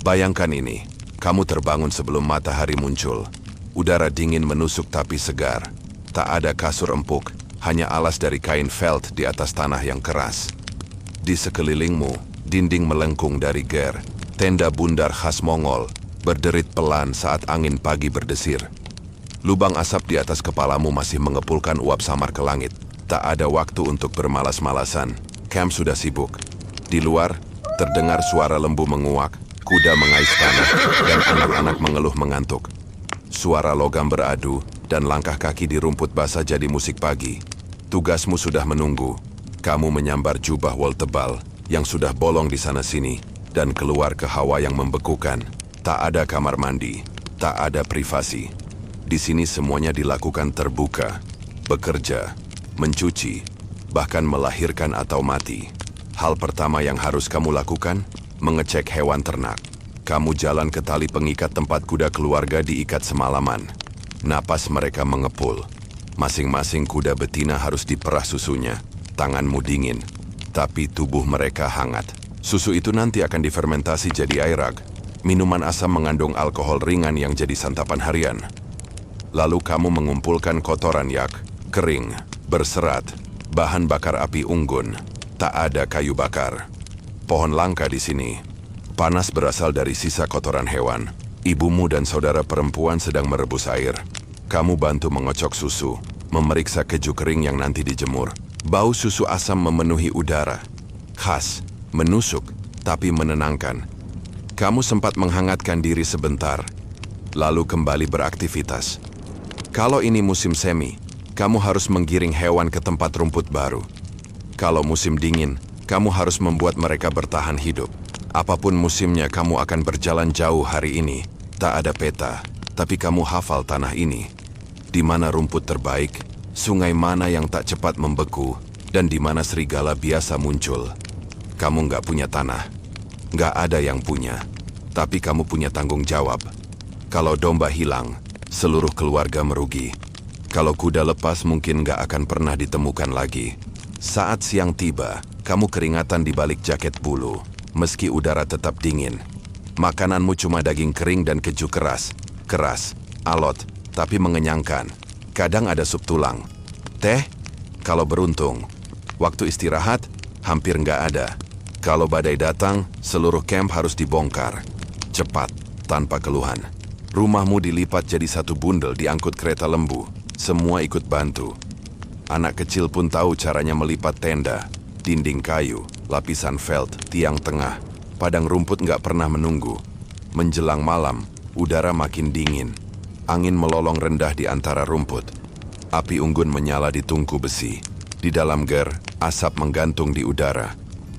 Bayangkan ini, kamu terbangun sebelum matahari muncul. Udara dingin menusuk tapi segar. Tak ada kasur empuk, hanya alas dari kain felt di atas tanah yang keras. Di sekelilingmu, dinding melengkung dari ger. Tenda bundar khas Mongol, berderit pelan saat angin pagi berdesir. Lubang asap di atas kepalamu masih mengepulkan uap samar ke langit. Tak ada waktu untuk bermalas-malasan. Camp sudah sibuk. Di luar, terdengar suara lembu menguak, kuda mengais tanah, dan anak-anak mengeluh mengantuk. Suara logam beradu, dan langkah kaki di rumput basah jadi musik pagi. Tugasmu sudah menunggu. Kamu menyambar jubah wol tebal yang sudah bolong di sana-sini, dan keluar ke hawa yang membekukan. Tak ada kamar mandi, tak ada privasi. Di sini semuanya dilakukan terbuka, bekerja, mencuci, bahkan melahirkan atau mati. Hal pertama yang harus kamu lakukan, mengecek hewan ternak. Kamu jalan ke tali pengikat tempat kuda keluarga diikat semalaman. Napas mereka mengepul. Masing-masing kuda betina harus diperah susunya. Tanganmu dingin, tapi tubuh mereka hangat. Susu itu nanti akan difermentasi jadi airag. Minuman asam mengandung alkohol ringan yang jadi santapan harian. Lalu kamu mengumpulkan kotoran yak, kering, berserat, bahan bakar api unggun. Tak ada kayu bakar. Pohon langka di sini. Panas berasal dari sisa kotoran hewan. Ibumu dan saudara perempuan sedang merebus air. Kamu bantu mengocok susu, memeriksa keju kering yang nanti dijemur. Bau susu asam memenuhi udara. Khas, menusuk, tapi menenangkan. Kamu sempat menghangatkan diri sebentar, lalu kembali beraktivitas. Kalau ini musim semi, kamu harus menggiring hewan ke tempat rumput baru. Kalau musim dingin, kamu harus membuat mereka bertahan hidup. Apapun musimnya, kamu akan berjalan jauh hari ini. Tak ada peta, tapi kamu hafal tanah ini. Di mana rumput terbaik, sungai mana yang tak cepat membeku, dan di mana serigala biasa muncul. Kamu nggak punya tanah. Nggak ada yang punya. Tapi kamu punya tanggung jawab. Kalau domba hilang, seluruh keluarga merugi. Kalau kuda lepas mungkin nggak akan pernah ditemukan lagi. Saat siang tiba, kamu keringatan di balik jaket bulu, meski udara tetap dingin. Makananmu cuma daging kering dan keju keras. Keras, alot, tapi mengenyangkan. Kadang ada sup tulang. Teh, kalau beruntung. Waktu istirahat, hampir nggak ada. Kalau badai datang, seluruh camp harus dibongkar. Cepat, tanpa keluhan. Rumahmu dilipat jadi satu bundel diangkut kereta lembu. Semua ikut bantu. Anak kecil pun tahu caranya melipat tenda. Dinding kayu, lapisan felt, tiang tengah. Padang rumput nggak pernah menunggu. Menjelang malam, udara makin dingin. Angin melolong rendah di antara rumput. Api unggun menyala di tungku besi. Di dalam ger, asap menggantung di udara.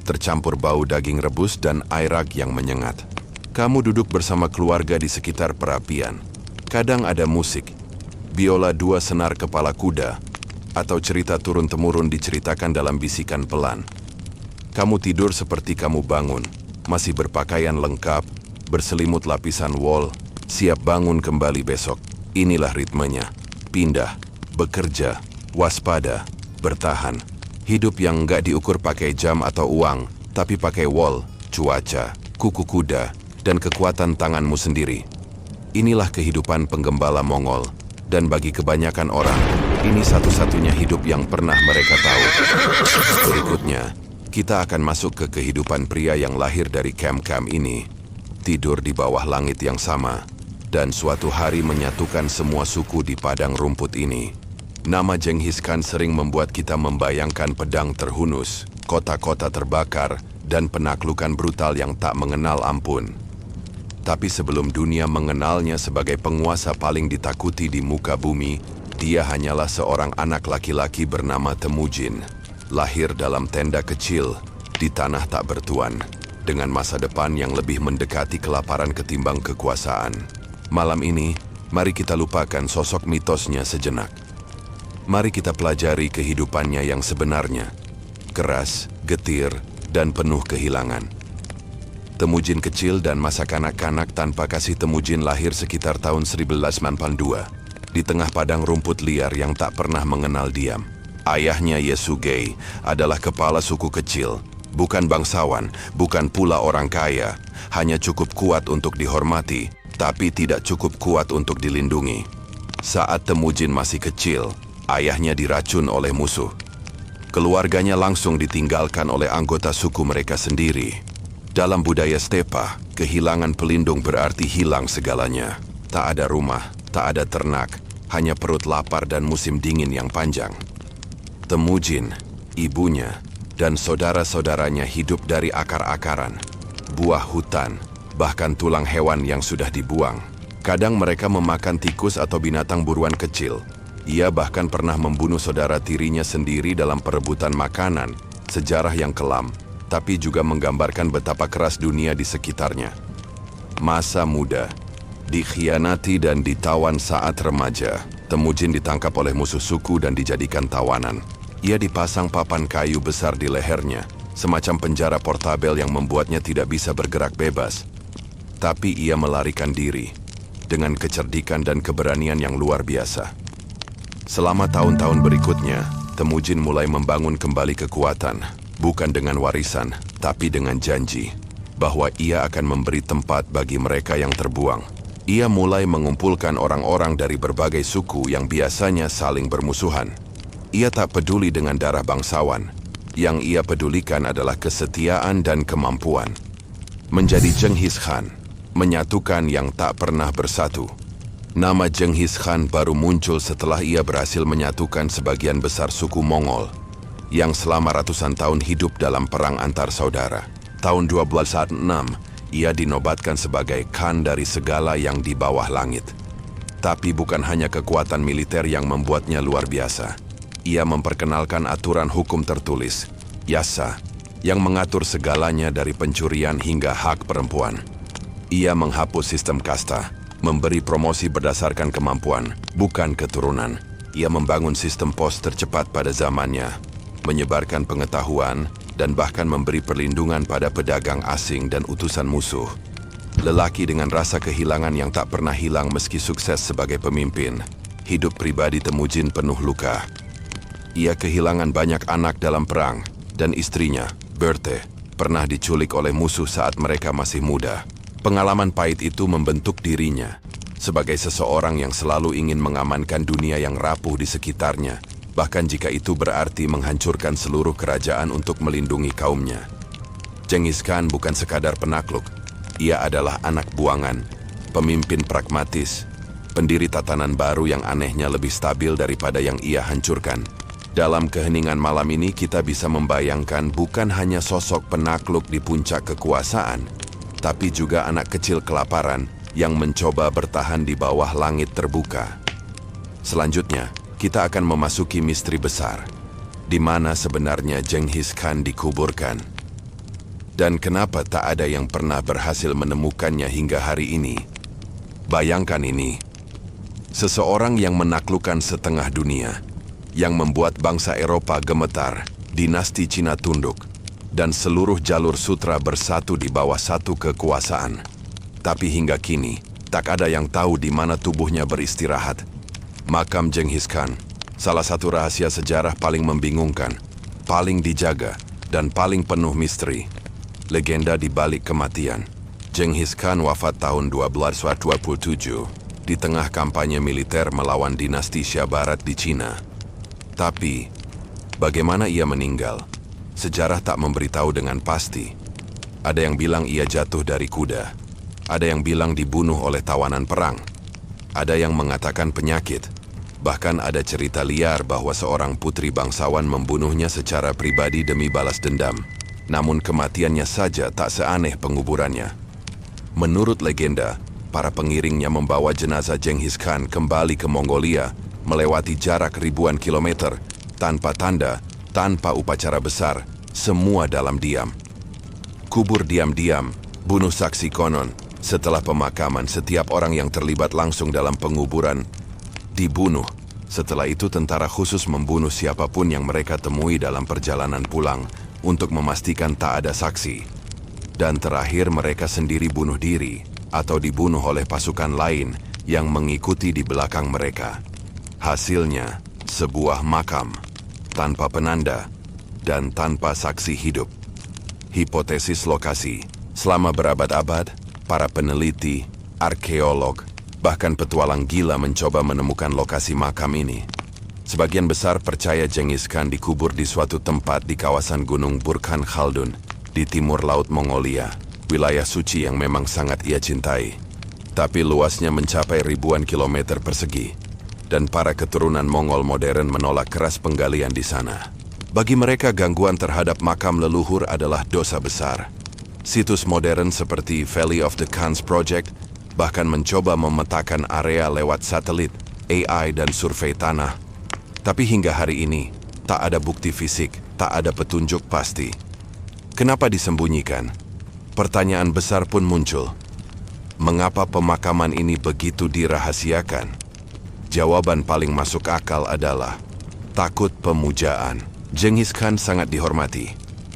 Tercampur bau daging rebus dan airag yang menyengat. Kamu duduk bersama keluarga di sekitar perapian. Kadang ada musik, biola 2 senar kepala kuda, atau cerita turun-temurun diceritakan dalam bisikan pelan. Kamu tidur seperti kamu bangun, masih berpakaian lengkap, berselimut lapisan wol, siap bangun kembali besok. Inilah ritmenya, pindah, bekerja, waspada, bertahan. Hidup yang nggak diukur pakai jam atau uang, tapi pakai wol, cuaca, kuku kuda, dan kekuatan tanganmu sendiri. Inilah kehidupan penggembala Mongol, dan bagi kebanyakan orang, ini satu-satunya hidup yang pernah mereka tahu. Berikutnya, kita akan masuk ke kehidupan pria yang lahir dari camp-camp ini, tidur di bawah langit yang sama, dan suatu hari menyatukan semua suku di padang rumput ini. Nama Genghis Khan sering membuat kita membayangkan pedang terhunus, kota-kota terbakar, dan penaklukan brutal yang tak mengenal ampun. Tapi sebelum dunia mengenalnya sebagai penguasa paling ditakuti di muka bumi, dia hanyalah seorang anak laki-laki bernama Temujin. Lahir dalam tenda kecil, di tanah tak bertuan, dengan masa depan yang lebih mendekati kelaparan ketimbang kekuasaan. Malam ini, mari kita lupakan sosok mitosnya sejenak. Mari kita pelajari kehidupannya yang sebenarnya. Keras, getir, dan penuh kehilangan. Temujin kecil dan masa kanak-kanak tanpa kasih. Temujin lahir sekitar tahun 1982, di tengah padang rumput liar yang tak pernah mengenal diam. Ayahnya Yesugei adalah kepala suku kecil, Bukan bangsawan, bukan pula orang kaya, hanya cukup kuat untuk dihormati, tapi tidak cukup kuat untuk dilindungi. Saat Temujin masih kecil, ayahnya diracun oleh musuh. Keluarganya langsung ditinggalkan oleh anggota suku mereka sendiri. Dalam budaya stepa, kehilangan pelindung berarti hilang segalanya. Tak ada rumah, tak ada ternak, hanya perut lapar dan musim dingin yang panjang. Temujin, ibunya, dan saudara-saudaranya hidup dari akar-akaran, buah hutan, bahkan tulang hewan yang sudah dibuang. Kadang mereka memakan tikus atau binatang buruan kecil. Ia bahkan pernah membunuh saudara tirinya sendiri dalam perebutan makanan, sejarah yang kelam, tapi juga menggambarkan betapa keras dunia di sekitarnya. Masa muda, dikhianati dan ditawan saat remaja, Temujin ditangkap oleh musuh suku dan dijadikan tawanan. Ia dipasang papan kayu besar di lehernya, semacam penjara portabel yang membuatnya tidak bisa bergerak bebas. Tapi ia melarikan diri, dengan kecerdikan dan keberanian yang luar biasa. Selama tahun-tahun berikutnya, Temujin mulai membangun kembali kekuatan, bukan dengan warisan, tapi dengan janji, bahwa ia akan memberi tempat bagi mereka yang terbuang. Ia mulai mengumpulkan orang-orang dari berbagai suku yang biasanya saling bermusuhan. Ia tak peduli dengan darah bangsawan. Yang ia pedulikan adalah kesetiaan dan kemampuan. Menjadi Genghis Khan, menyatukan yang tak pernah bersatu. Nama Genghis Khan baru muncul setelah ia berhasil menyatukan sebagian besar suku Mongol, yang selama ratusan tahun hidup dalam perang antar saudara. Tahun 1206, ia dinobatkan sebagai Khan dari segala yang di bawah langit. Tapi bukan hanya kekuatan militer yang membuatnya luar biasa. Ia memperkenalkan aturan hukum tertulis, yasa, yang mengatur segalanya dari pencurian hingga hak perempuan. Ia menghapus sistem kasta, memberi promosi berdasarkan kemampuan, bukan keturunan. Ia membangun sistem pos tercepat pada zamannya, menyebarkan pengetahuan, dan bahkan memberi perlindungan pada pedagang asing dan utusan musuh. Lelaki dengan rasa kehilangan yang tak pernah hilang meski sukses sebagai pemimpin. Hidup pribadi Temujin penuh luka. Ia kehilangan banyak anak dalam perang, dan istrinya, Berthe, pernah diculik oleh musuh saat mereka masih muda. Pengalaman pahit itu membentuk dirinya sebagai seseorang yang selalu ingin mengamankan dunia yang rapuh di sekitarnya, bahkan jika itu berarti menghancurkan seluruh kerajaan untuk melindungi kaumnya. Genghis Khan bukan sekadar penakluk, ia adalah anak buangan, pemimpin pragmatis, pendiri tatanan baru yang anehnya lebih stabil daripada yang ia hancurkan. Dalam keheningan malam ini kita bisa membayangkan bukan hanya sosok penakluk di puncak kekuasaan, tapi juga anak kecil kelaparan yang mencoba bertahan di bawah langit terbuka. Selanjutnya, kita akan memasuki misteri besar, di mana sebenarnya Genghis Khan dikuburkan. Dan kenapa tak ada yang pernah berhasil menemukannya hingga hari ini? Bayangkan ini, seseorang yang menaklukkan setengah dunia, yang membuat bangsa Eropa gemetar, dinasti Cina tunduk, dan seluruh jalur sutra bersatu di bawah satu kekuasaan. Tapi hingga kini, tak ada yang tahu di mana tubuhnya beristirahat. Makam Genghis Khan, salah satu rahasia sejarah paling membingungkan, paling dijaga, dan paling penuh misteri. Legenda di balik kematian. Genghis Khan wafat tahun 1227 di tengah kampanye militer melawan dinasti Xia Barat di Cina. Tapi, bagaimana ia meninggal? Sejarah tak memberitahu dengan pasti. Ada yang bilang ia jatuh dari kuda. Ada yang bilang dibunuh oleh tawanan perang. Ada yang mengatakan penyakit. Bahkan ada cerita liar bahwa seorang putri bangsawan membunuhnya secara pribadi demi balas dendam. Namun kematiannya saja tak seaneh penguburannya. Menurut legenda, para pengiringnya membawa jenazah Genghis Khan kembali ke Mongolia, melewati jarak ribuan kilometer, tanpa tanda, tanpa upacara besar, semua dalam diam. Kubur diam-diam, bunuh saksi konon. Setelah pemakaman, setiap orang yang terlibat langsung dalam penguburan dibunuh. Setelah itu tentara khusus membunuh siapapun yang mereka temui dalam perjalanan pulang untuk memastikan tak ada saksi. Dan terakhir mereka sendiri bunuh diri atau dibunuh oleh pasukan lain yang mengikuti di belakang mereka. Hasilnya, sebuah makam, tanpa penanda, dan tanpa saksi hidup. Hipotesis lokasi. Selama berabad-abad, para peneliti, arkeolog, bahkan petualang gila mencoba menemukan lokasi makam ini. Sebagian besar percaya Genghis Khan dikubur di suatu tempat di kawasan Gunung Burkhan Khaldun di timur Laut Mongolia, wilayah suci yang memang sangat ia cintai. Tapi luasnya mencapai ribuan kilometer persegi, dan para keturunan Mongol modern menolak keras penggalian di sana. Bagi mereka, gangguan terhadap makam leluhur adalah dosa besar. Situs modern seperti Valley of the Khans Project bahkan mencoba memetakan area lewat satelit, AI, dan survei tanah. Tapi hingga hari ini, tak ada bukti fisik, tak ada petunjuk pasti. Kenapa disembunyikan? Pertanyaan besar pun muncul. Mengapa pemakaman ini begitu dirahasiakan? Jawaban paling masuk akal adalah takut pemujaan. Genghis Khan sangat dihormati.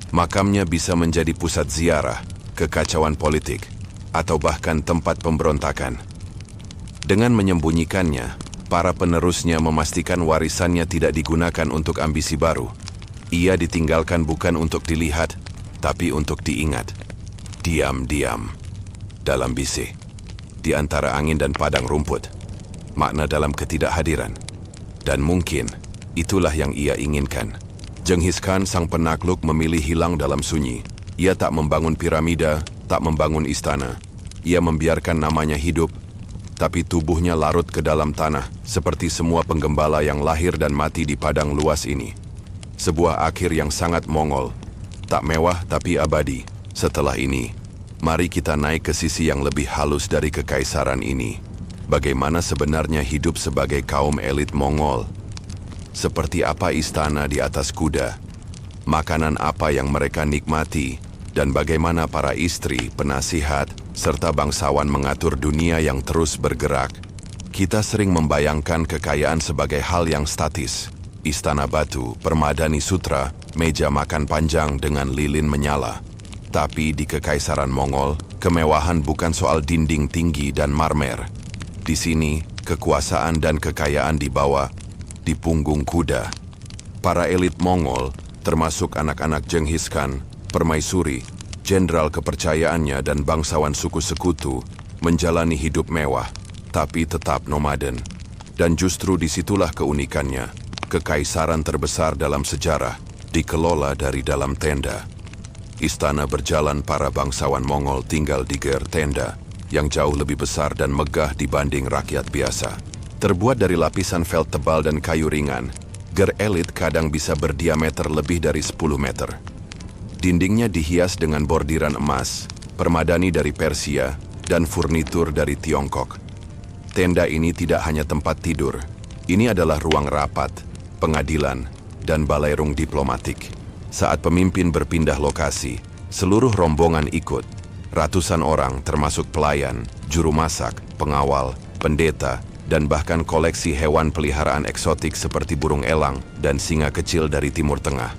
Makamnya bisa menjadi pusat ziarah, kekacauan politik, atau bahkan tempat pemberontakan. Dengan menyembunyikannya, para penerusnya memastikan warisannya tidak digunakan untuk ambisi baru. Ia ditinggalkan bukan untuk dilihat, tapi untuk diingat. Diam-diam, dalam bisik, di antara angin dan padang rumput. Makna dalam ketidakhadiran. Dan mungkin, itulah yang ia inginkan. Genghis Khan, sang penakluk, memilih hilang dalam sunyi. Ia tak membangun piramida, tak membangun istana. Ia membiarkan namanya hidup, tapi tubuhnya larut ke dalam tanah, seperti semua penggembala yang lahir dan mati di padang luas ini. Sebuah akhir yang sangat Mongol, tak mewah tapi abadi. Setelah ini, mari kita naik ke sisi yang lebih halus dari kekaisaran ini. Bagaimana sebenarnya hidup sebagai kaum elit Mongol? Seperti apa istana di atas kuda? Makanan apa yang mereka nikmati? Dan bagaimana para istri, penasihat, serta bangsawan mengatur dunia yang terus bergerak? Kita sering membayangkan kekayaan sebagai hal yang statis. Istana batu, permadani sutra, meja makan panjang dengan lilin menyala. Tapi di Kekaisaran Mongol, kemewahan bukan soal dinding tinggi dan marmer. Di sini, kekuasaan dan kekayaan dibawa di punggung kuda. Para elit Mongol, termasuk anak-anak Genghis Khan, permaisuri, jenderal kepercayaannya dan bangsawan suku sekutu, menjalani hidup mewah, tapi tetap nomaden. Dan justru disitulah keunikannya. Kekaisaran terbesar dalam sejarah, dikelola dari dalam tenda. Istana berjalan, para bangsawan Mongol tinggal di ger tenda, yang jauh lebih besar dan megah dibanding rakyat biasa. Terbuat dari lapisan felt tebal dan kayu ringan, ger elit kadang bisa berdiameter lebih dari 10 meter. Dindingnya dihias dengan bordiran emas, permadani dari Persia, dan furnitur dari Tiongkok. Tenda ini tidak hanya tempat tidur, ini adalah ruang rapat, pengadilan, dan balairung diplomatik. Saat pemimpin berpindah lokasi, seluruh rombongan ikut. Ratusan orang termasuk pelayan, juru masak, pengawal, pendeta, dan bahkan koleksi hewan peliharaan eksotik seperti burung elang dan singa kecil dari Timur Tengah.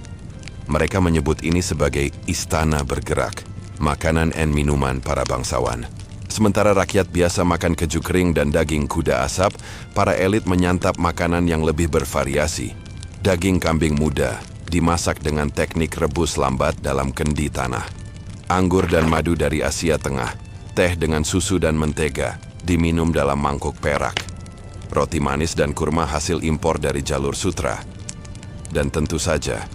Mereka menyebut ini sebagai istana bergerak, makanan dan minuman para bangsawan. Sementara rakyat biasa makan keju kering dan daging kuda asap, para elit menyantap makanan yang lebih bervariasi. Daging kambing muda, dimasak dengan teknik rebus lambat dalam kendi tanah. Anggur dan madu dari Asia Tengah, teh dengan susu dan mentega, diminum dalam mangkuk perak. Roti manis dan kurma hasil impor dari jalur sutra. Dan tentu saja,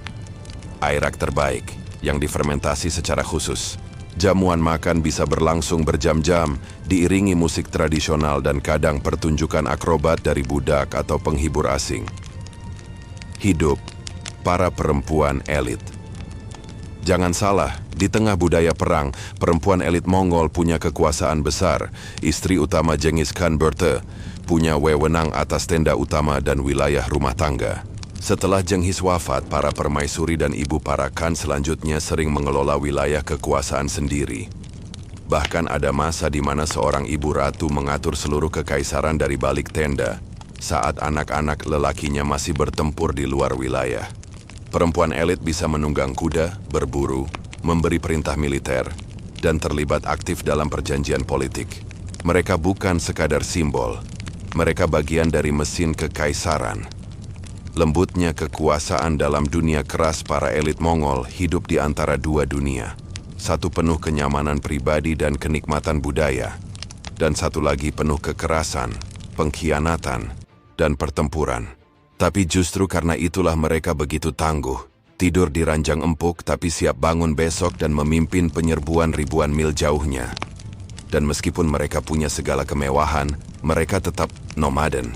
airak terbaik yang difermentasi secara khusus. Jamuan makan bisa berlangsung berjam-jam, diiringi musik tradisional dan kadang pertunjukan akrobat dari budak atau penghibur asing. Hidup para perempuan elit. Jangan salah, di tengah budaya perang, perempuan elit Mongol punya kekuasaan besar. Istri utama Genghis Khan, Berthe, punya wewenang atas tenda utama dan wilayah rumah tangga. Setelah Genghis wafat, para permaisuri dan ibu para Khan selanjutnya sering mengelola wilayah kekuasaan sendiri. Bahkan ada masa di mana seorang ibu ratu mengatur seluruh kekaisaran dari balik tenda, saat anak-anak lelakinya masih bertempur di luar wilayah. Perempuan elit bisa menunggang kuda, berburu, memberi perintah militer, dan terlibat aktif dalam perjanjian politik. Mereka bukan sekadar simbol, mereka bagian dari mesin kekaisaran. Lembutnya kekuasaan dalam dunia keras, para elit Mongol hidup di antara dua dunia. satu penuh kenyamanan pribadi dan kenikmatan budaya, dan satu lagi penuh kekerasan, pengkhianatan, dan pertempuran. Tapi justru karena itulah mereka begitu tangguh, tidur di ranjang empuk tapi siap bangun besok dan memimpin penyerbuan ribuan mil jauhnya. Dan meskipun mereka punya segala kemewahan, mereka tetap nomaden.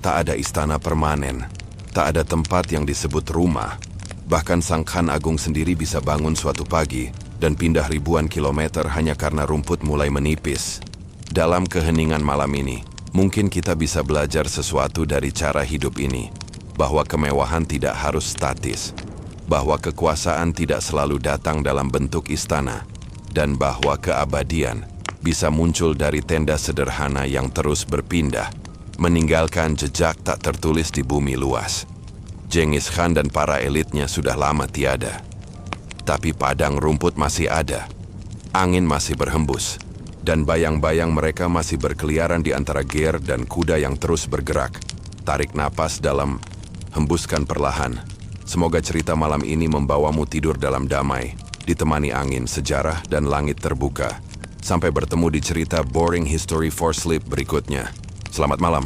Tak ada istana permanen, tak ada tempat yang disebut rumah. Bahkan Sang Khan Agung sendiri bisa bangun suatu pagi dan pindah ribuan kilometer hanya karena rumput mulai menipis. Dalam keheningan malam ini, mungkin kita bisa belajar sesuatu dari cara hidup ini, bahwa kemewahan tidak harus statis, bahwa kekuasaan tidak selalu datang dalam bentuk istana, dan bahwa keabadian bisa muncul dari tenda sederhana yang terus berpindah, meninggalkan jejak tak tertulis di bumi luas. Genghis Khan dan para elitnya sudah lama tiada. Tapi padang rumput masih ada, angin masih berhembus, dan bayang-bayang mereka masih berkeliaran di antara ger dan kuda yang terus bergerak. Tarik napas dalam, hembuskan perlahan. Semoga cerita malam ini membawamu tidur dalam damai, ditemani angin, sejarah, dan langit terbuka. Sampai bertemu di cerita Boring History for Sleep berikutnya. Selamat malam.